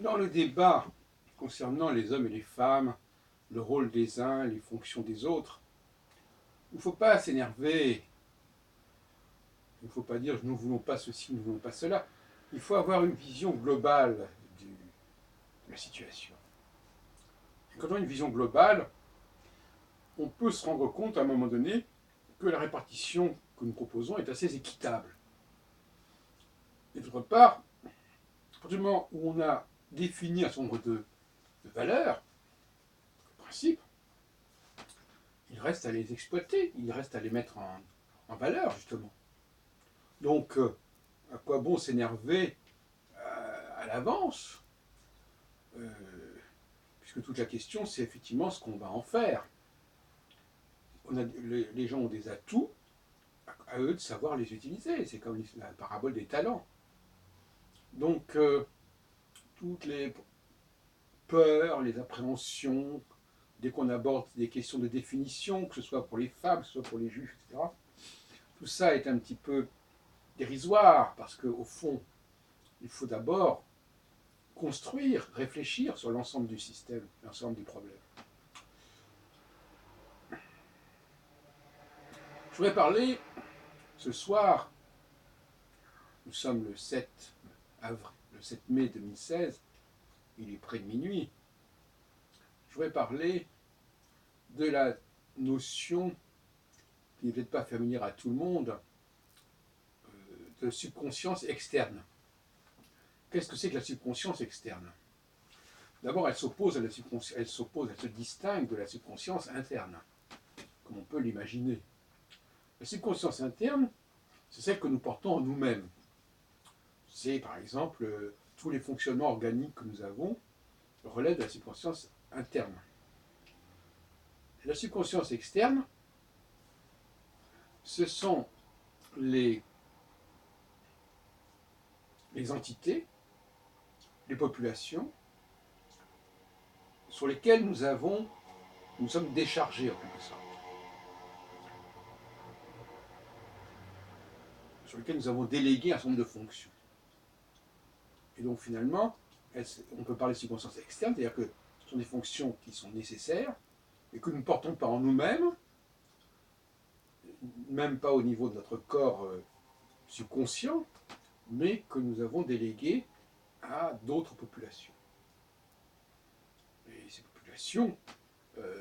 Dans le débat concernant les hommes et les femmes, le rôle des uns, les fonctions des autres, il ne faut pas s'énerver, il ne faut pas dire nous ne voulons pas ceci, nous ne voulons pas cela. Il faut avoir une vision globale de la situation. Et quand on a une vision globale, on peut se rendre compte à un moment donné que la répartition que nous proposons est assez équitable. Et d'autre part, à partir du moment où on a défini un certain nombre de valeurs, de principes, il reste à les exploiter, il reste à les mettre en valeur, justement. Donc, à quoi bon s'énerver à l'avance euh, puisque toute la question, c'est effectivement ce qu'on va en faire. Les gens ont des atouts, à eux de savoir les utiliser. C'est comme la parabole des talents. Donc, toutes les peurs, les appréhensions, dès qu'on aborde des questions de définition, que ce soit pour les femmes, que ce soit pour les juifs, etc., tout ça est un petit peu dérisoire, parce qu'au fond, il faut d'abord construire, réfléchir sur l'ensemble du système, l'ensemble des problèmes. Je voudrais parler ce soir, nous sommes le 7 avril, le 7 mai 2016, il est près de minuit. Je voudrais parler de la notion, qui n'est peut-être pas familière à tout le monde, de subconscience externe. Qu'est-ce que c'est que la subconscience externe? D'abord, elle s'oppose à la subconscience, elle se distingue de la subconscience interne, comme on peut l'imaginer. La subconscience interne, c'est celle que nous portons en nous-mêmes. C'est par exemple tous les fonctionnements organiques que nous avons relèvent de la subconscience interne. La subconscience externe, ce sont les entités, les populations sur lesquelles nous sommes déchargés en quelque sorte, sur lesquelles nous avons délégué un certain nombre de fonctions. Et donc finalement, on peut parler de subconscience externe, c'est-à-dire que ce sont des fonctions qui sont nécessaires et que nous ne portons pas en nous-mêmes, même pas au niveau de notre corps subconscient, mais que nous avons déléguées à d'autres populations. Et ces populations,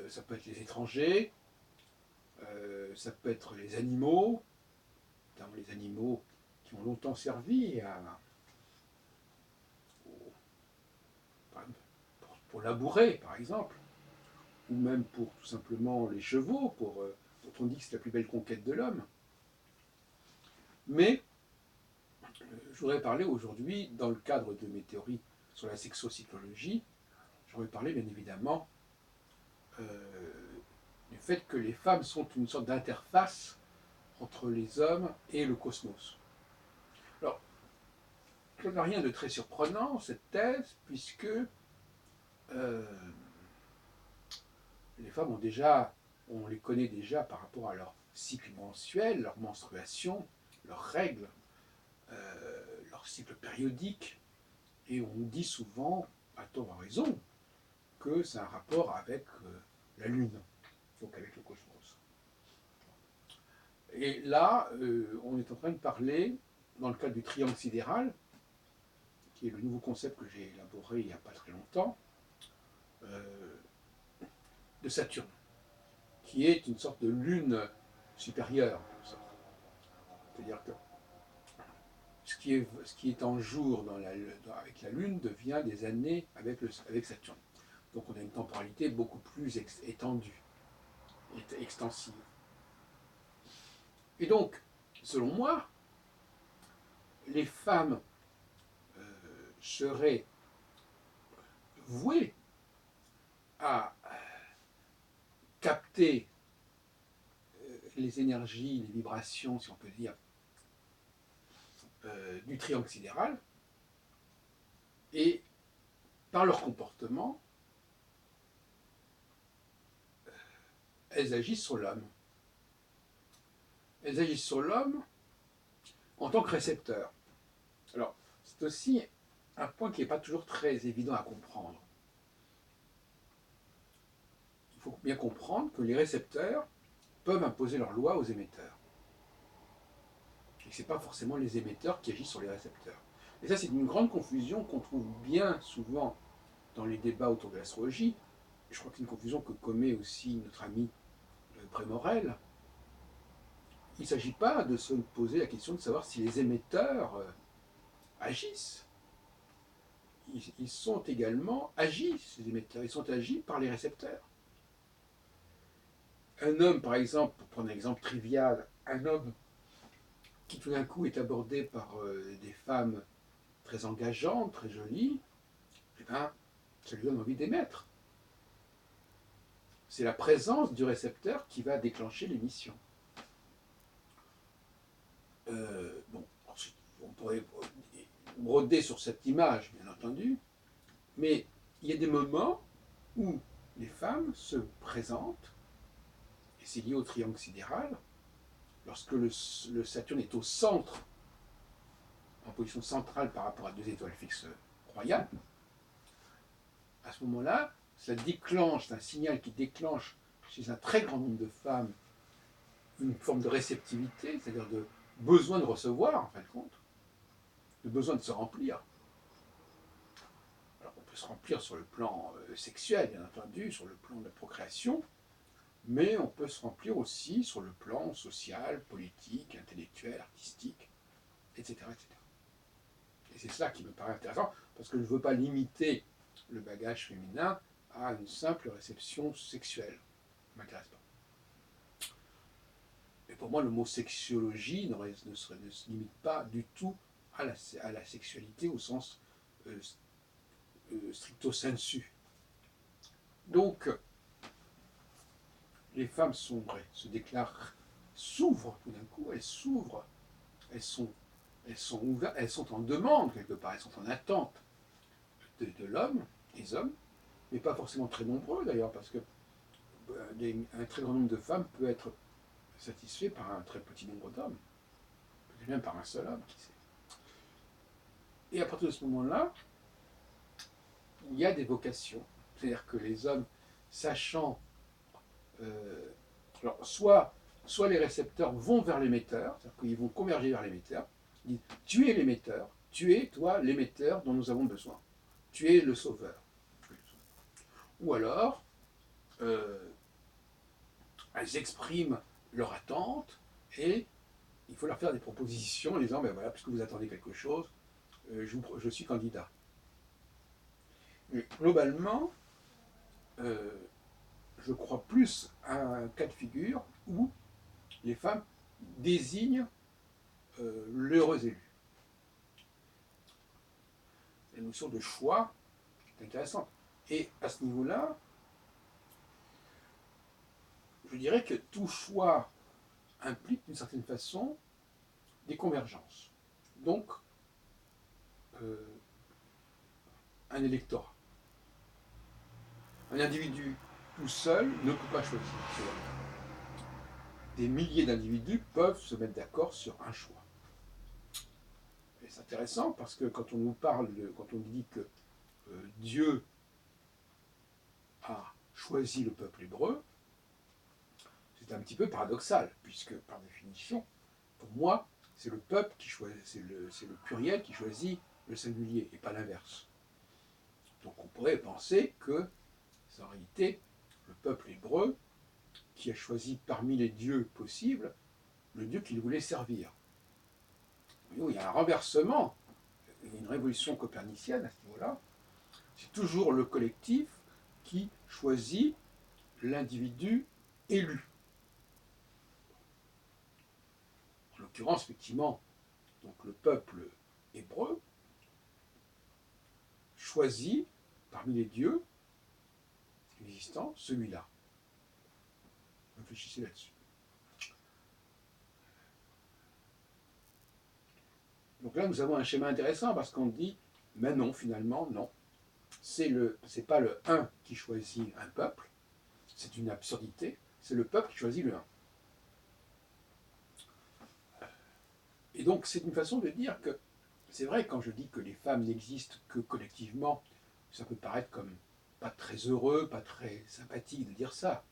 ça peut être les étrangers, ça peut être les animaux, notamment les animaux qui ont longtemps servi pour labourer, par exemple, ou même pour tout simplement les chevaux, dont on dit que c'est la plus belle conquête de l'homme. Mais je voudrais parler aujourd'hui, dans le cadre de mes théories sur la sexocyclologie, je voudrais parler bien évidemment du fait que les femmes sont une sorte d'interface entre les hommes et le cosmos. Alors, il n'y a rien de très surprenant, cette thèse, puisque les femmes on les connaît déjà par rapport à leur cycle mensuel, leur menstruation, leurs règles, leur cycle périodique, et on dit souvent, à tort ou à raison, que c'est un rapport avec la Lune, donc avec le cosmos. Et là, on est en train de parler, dans le cadre du triangle sidéral, qui est le nouveau concept que j'ai élaboré il n'y a pas très longtemps, de Saturne, qui est une sorte de lune supérieure. C'est-à-dire que ce qui est en jour avec la Lune devient des années avec Saturne. Donc on a une temporalité beaucoup plus étendue, extensive. Et donc, selon moi, les femmes seraient vouées à capter les énergies, les vibrations, si on peut dire, du triangle sidéral, et par leur comportement, elles agissent sur l'homme. Elles agissent sur l'homme en tant que récepteur. Alors, c'est aussi un point qui n'est pas toujours très évident à comprendre. Il faut bien comprendre que les récepteurs peuvent imposer leurs lois aux émetteurs. Et que ce n'est pas forcément les émetteurs qui agissent sur les récepteurs. Et ça, c'est une grande confusion qu'on trouve bien souvent dans les débats autour de l'astrologie. Je crois que c'est une confusion que commet aussi notre ami Prémorel. Il ne s'agit pas de se poser la question de savoir si les émetteurs agissent. Ils sont également agis, ces émetteurs. Ils sont agis par les récepteurs. Un homme, par exemple, pour prendre un exemple trivial, un homme qui tout d'un coup est abordé par des femmes très engageantes, très jolies, eh ben, ça lui donne envie d'émettre. C'est la présence du récepteur qui va déclencher l'émission. Bon, ensuite, on pourrait broder sur cette image, bien entendu, mais il y a des moments où les femmes se présentent, et c'est lié au triangle sidéral, lorsque le Saturne est au centre, en position centrale par rapport à deux étoiles fixes royales, à ce moment-là, ça déclenche, c'est un signal qui déclenche chez un très grand nombre de femmes une forme de réceptivité, c'est-à-dire de besoin de recevoir, en fin de compte, de besoin de se remplir. Alors on peut se remplir sur le plan sexuel, bien entendu, sur le plan de la procréation, mais on peut se remplir aussi sur le plan social, politique, intellectuel, artistique, etc. etc. Et c'est ça qui me paraît intéressant, parce que je ne veux pas limiter le bagage féminin à une simple réception sexuelle. Ça ne m'intéresse pas. Et pour moi, le mot sexologie ne se limite pas du tout à la sexualité au sens stricto sensu. Donc, les femmes se déclarent, s'ouvrent tout d'un coup, elles s'ouvrent, elles sont ouvertes, elles sont en demande quelque part, elles sont en attente de l'homme, des hommes, mais pas forcément très nombreux d'ailleurs, parce que un très grand nombre de femmes peut être satisfait par un très petit nombre d'hommes, peut-être même par un seul homme, qui sait. Et à partir de ce moment-là, il y a des vocations, c'est-à-dire que les hommes, sachant, alors soit les récepteurs vont vers l'émetteur, c'est-à-dire qu'ils vont converger vers l'émetteur, ils disent tu es l'émetteur, tu es toi l'émetteur dont nous avons besoin, tu es le sauveur. Ou alors, elles expriment leur attente et il faut leur faire des propositions en disant ben voilà, puisque vous attendez quelque chose, je suis candidat. Mais globalement, je crois plus à un cas de figure où les femmes désignent l'heureux élu. La notion de choix est intéressante. Et à ce niveau-là, je dirais que tout choix implique d'une certaine façon des convergences. Donc, un électorat. Un individu tout seul ne peut pas choisir. Des milliers d'individus peuvent se mettre d'accord sur un choix. Et c'est intéressant parce que quand on nous parle, quand on dit que Dieu a choisi le peuple hébreu, c'est un petit peu paradoxal, puisque par définition, pour moi, c'est le peuple qui choisit, c'est le pluriel qui choisit le singulier, et pas l'inverse. Donc on pourrait penser que c'est en réalité le peuple hébreu qui a choisi parmi les dieux possibles le dieu qu'il voulait servir. Il y a un renversement, il y a une révolution copernicienne à ce niveau-là. C'est toujours le collectif qui choisit l'individu élu. En l'occurrence, effectivement, donc le peuple hébreu choisit parmi les dieux existants celui-là. Réfléchissez là-dessus. Donc là, nous avons un schéma intéressant parce qu'on dit, mais non, finalement, non. C'est pas le 1 qui choisit un peuple, c'est une absurdité, c'est le peuple qui choisit le 1. Et donc, c'est une façon de dire que C'est vrai, quand je dis que les femmes n'existent que collectivement, ça peut paraître comme pas très heureux, pas très sympathique de dire ça.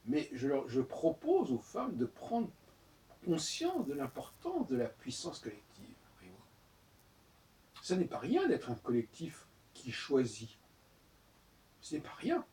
Mais je propose aux femmes de prendre conscience de l'importance de la puissance collective. Ce n'est pas rien d'être un collectif qui choisit. Ce n'est pas rien.